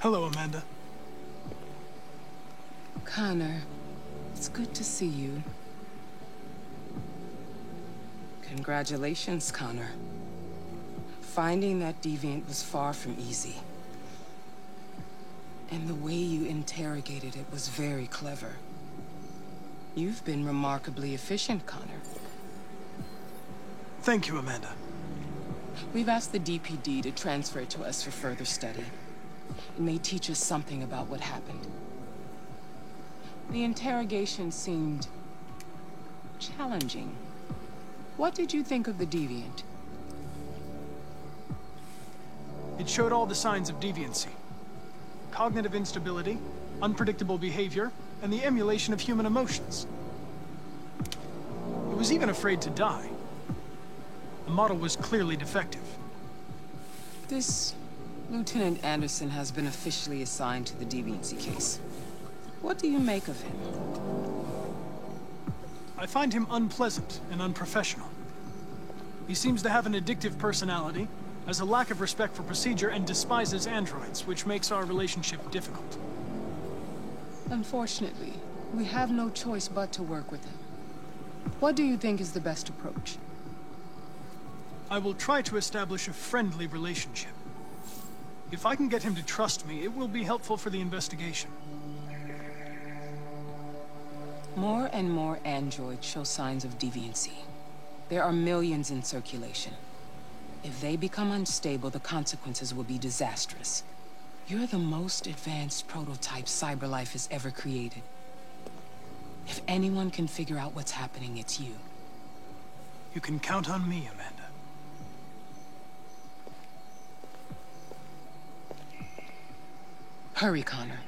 Hello, Amanda. Connor, it's good to see you. Congratulations, Connor. Finding that deviant was far from easy. And the way you interrogated it was very clever. You've been remarkably efficient, Connor. Thank you, Amanda. We've asked the DPD to transfer it to us for further study. It may teach us something about what happened. The interrogation seemed challenging. What did you think of the deviant? It showed all the signs of deviancy. Cognitive instability, unpredictable behavior, and the emulation of human emotions. It was even afraid to die. The model was clearly defective. This Lieutenant Anderson has been officially assigned to the deviancy case. What do you make of him? I find him unpleasant and unprofessional. He seems to have an addictive personality, has a lack of respect for procedure, and despises androids, which makes our relationship difficult. Unfortunately, we have no choice but to work with him. What do you think is the best approach? I will try to establish a friendly relationship. If I can get him to trust me, it will be helpful for the investigation. More and more androids show signs of deviancy. There are millions in circulation. If they become unstable, the consequences will be disastrous. You're the most advanced prototype CyberLife has ever created. If anyone can figure out what's happening, it's you. You can count on me, Amanda. Hurry, Connor.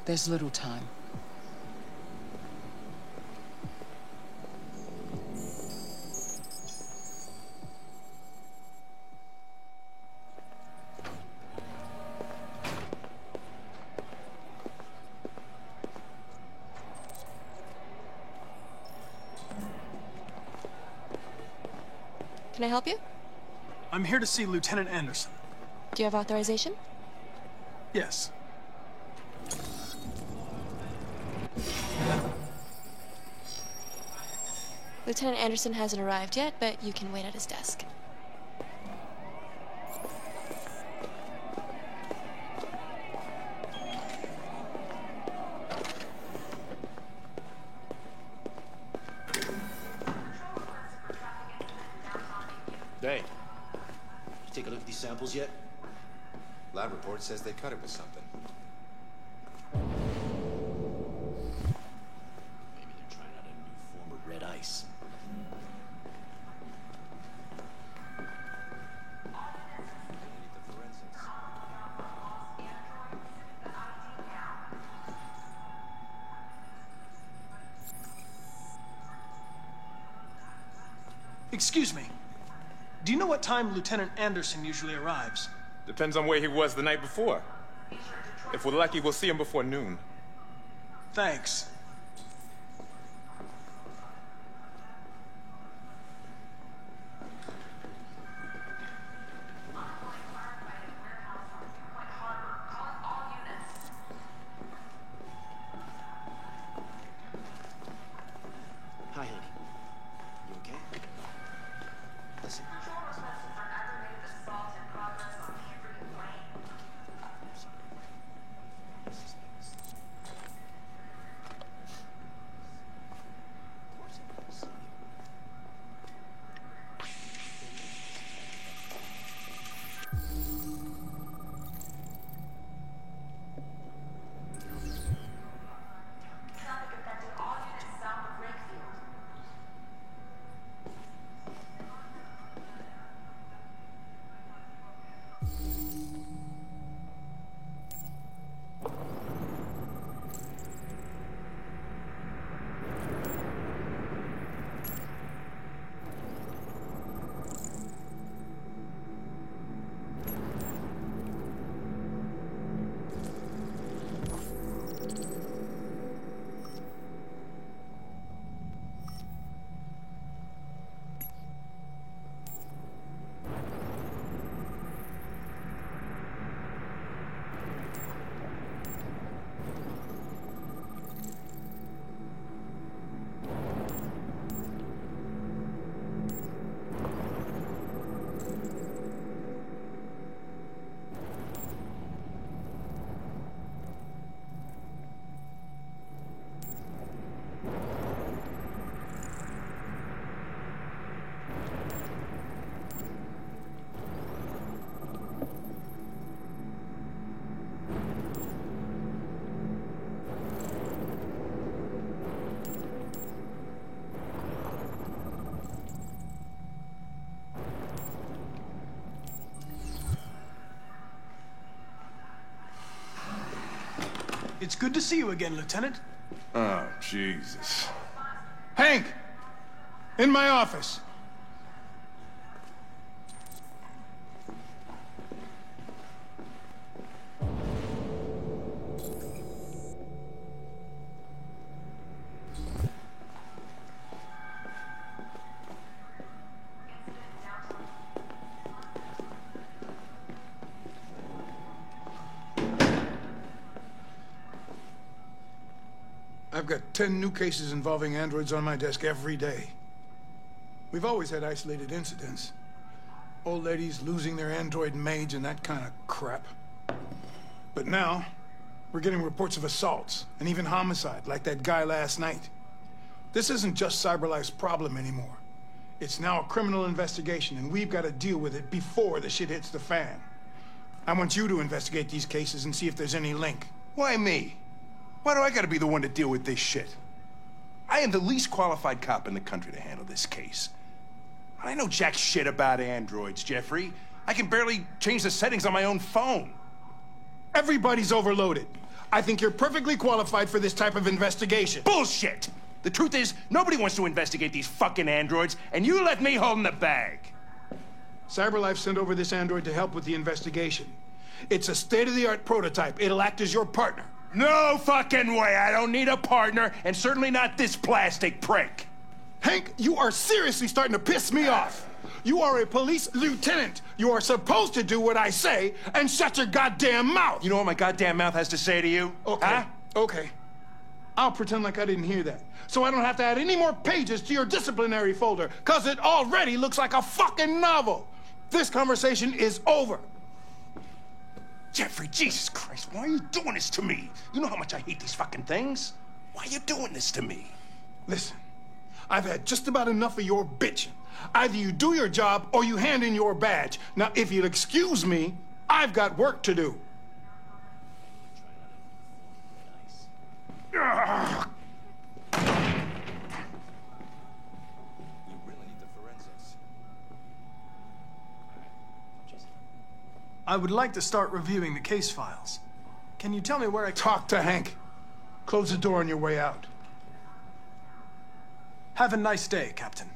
There's little time. Can I help you? I'm here to see Lieutenant Anderson. Do you have authorization? Yes. Lieutenant Anderson hasn't arrived yet, but you can wait at his desk. Hey, you take a look at these samples yet? Lab report says they cut it with something. Maybe they're trying out a new form of red ice. The forensics. Excuse me. Do you know what time Lieutenant Anderson usually arrives? Depends on where he was the night before. If we're lucky, we'll see him before noon. Thanks. Hi, honey. You okay? Listen. It's good to see you again, Lieutenant. Oh, Jesus. Hank! In my office. I've got 10 new cases involving androids on my desk every day. We've always had isolated incidents. Old ladies losing their android maids and that kind of crap. But now, we're getting reports of assaults and even homicide, like that guy last night. This isn't just CyberLife's problem anymore. It's now a criminal investigation, and we've got to deal with it before the shit hits the fan. I want you to investigate these cases and see if there's any link. Why me? Why do I gotta be the one to deal with this shit? I am the least qualified cop in the country to handle this case. I know jack shit about androids, Jeffrey. I can barely change the settings on my own phone. Everybody's overloaded. I think you're perfectly qualified for this type of investigation. Bullshit! The truth is, nobody wants to investigate these fucking androids, and you left me holding the bag. CyberLife sent over this android to help with the investigation. It's a state-of-the-art prototype. It'll act as your partner. No fucking way! I don't need a partner, and certainly not this plastic prick. Hank, you are seriously starting to piss me off. You are a police lieutenant. You are supposed to do what I say and shut your goddamn mouth. You know what my goddamn mouth has to say to you? Okay, huh? okay. I'll pretend like I didn't hear that, so I don't have to add any more pages to your disciplinary folder, because it already looks like a fucking novel. This conversation is over. Jeffrey, Jesus Christ, why are you doing this to me? You know how much I hate these fucking things. Why are you doing this to me? Listen, I've had just about enough of your bitching. Either you do your job or you hand in your badge. Now, if you'll excuse me, I've got work to do. Ugh. We really need the forensics. I would like to start reviewing the case files. Can you tell me where I... Talk to Hank. Close the door on your way out. Have a nice day, Captain.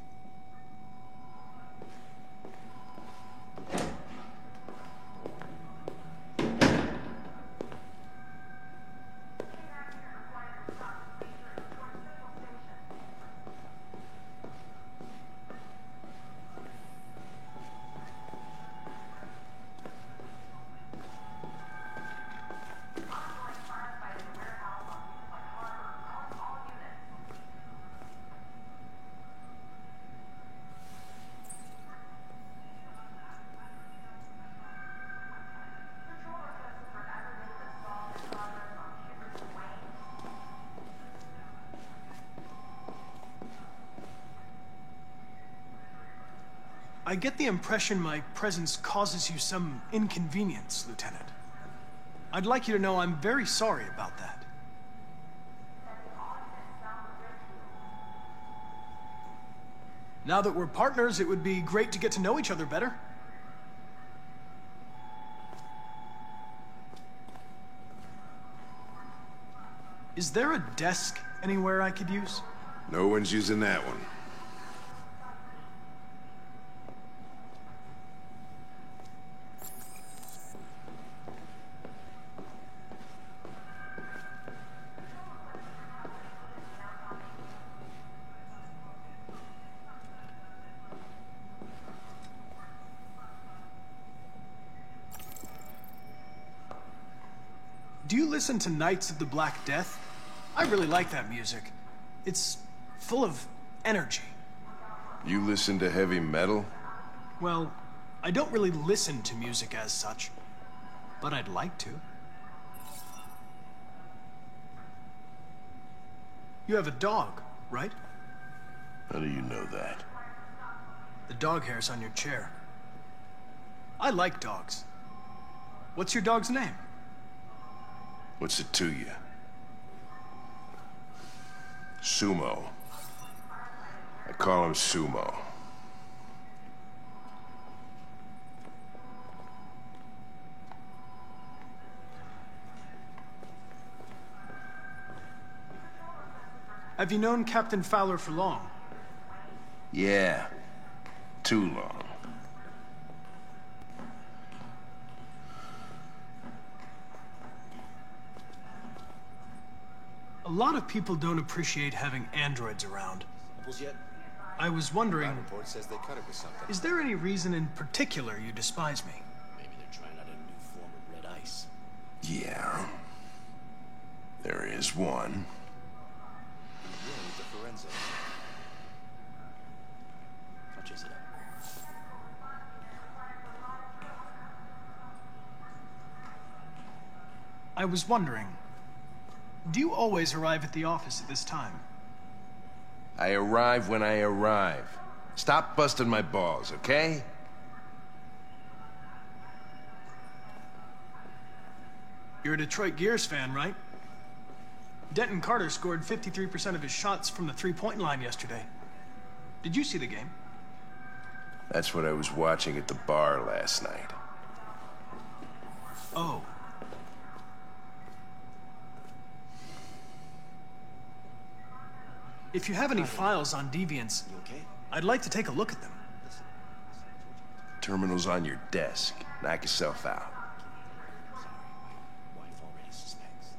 I get the impression my presence causes you some inconvenience, Lieutenant. I'd like you to know I'm very sorry about that. Now that we're partners, it would be great to get to know each other better. Is there a desk anywhere I could use? No one's using that one. Do you listen to Knights of the Black Death? I really like that music. It's full of energy. You listen to heavy metal? Well, I don't really listen to music as such, but I'd like to. You have a dog, right? How do you know that? The dog hair's on your chair. I like dogs. What's your dog's name? What's it to you? Sumo. I call him Sumo. Have you known Captain Fowler for long? Yeah. Too long. A lot of people don't appreciate having androids around. Apples yet? I was wondering, My report says they cut it with something. is there any reason in particular you despise me? Maybe they're trying out a new form of red ice. Yeah. There is one. We really need the forensics. I'll chase it up. I was wondering, do you always arrive at the office at this time? I arrive when I arrive. Stop busting my balls, okay? You're a Detroit Gears fan, right? Denton Carter scored 53% of his shots from the three-point line yesterday. Did you see the game? That's what I was watching at the bar last night. Oh. If you have any files on Deviants, You okay? I'd like to take a look at them. Terminal's on your desk. Knock yourself out. Wife already suspects.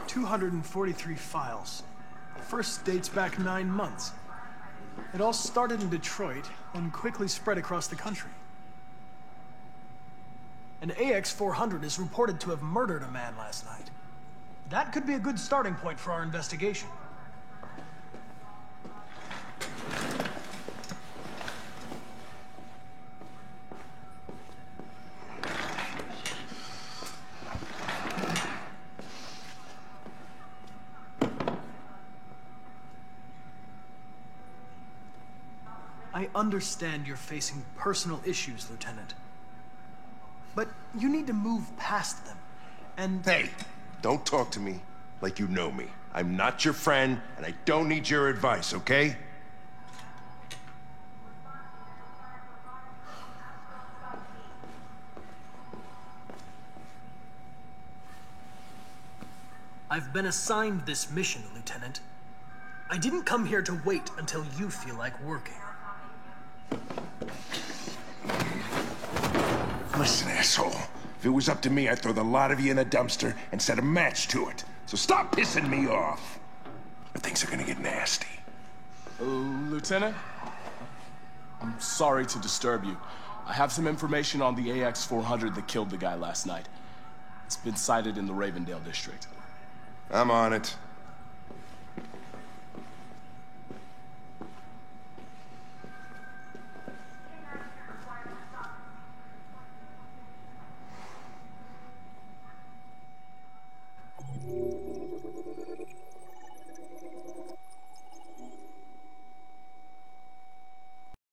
243 files. First dates back 9 months. It all started in Detroit and quickly spread across the country. An AX-400 is reported to have murdered a man last night. That could be a good starting point for our investigation. I understand you're facing personal issues, Lieutenant. But you need to move past them. And Hey, don't talk to me like you know me. I'm not your friend, and I don't need your advice, okay? I've been assigned this mission, Lieutenant. I didn't come here to wait until you feel like working. Listen, asshole. If it was up to me, I'd throw the lot of you in a dumpster and set a match to it. So stop pissing me off. Or things are gonna get nasty. Lieutenant? I'm sorry to disturb you. I have some information on the AX-400 that killed the guy last night. It's been sighted in the Ravendale district. I'm on it.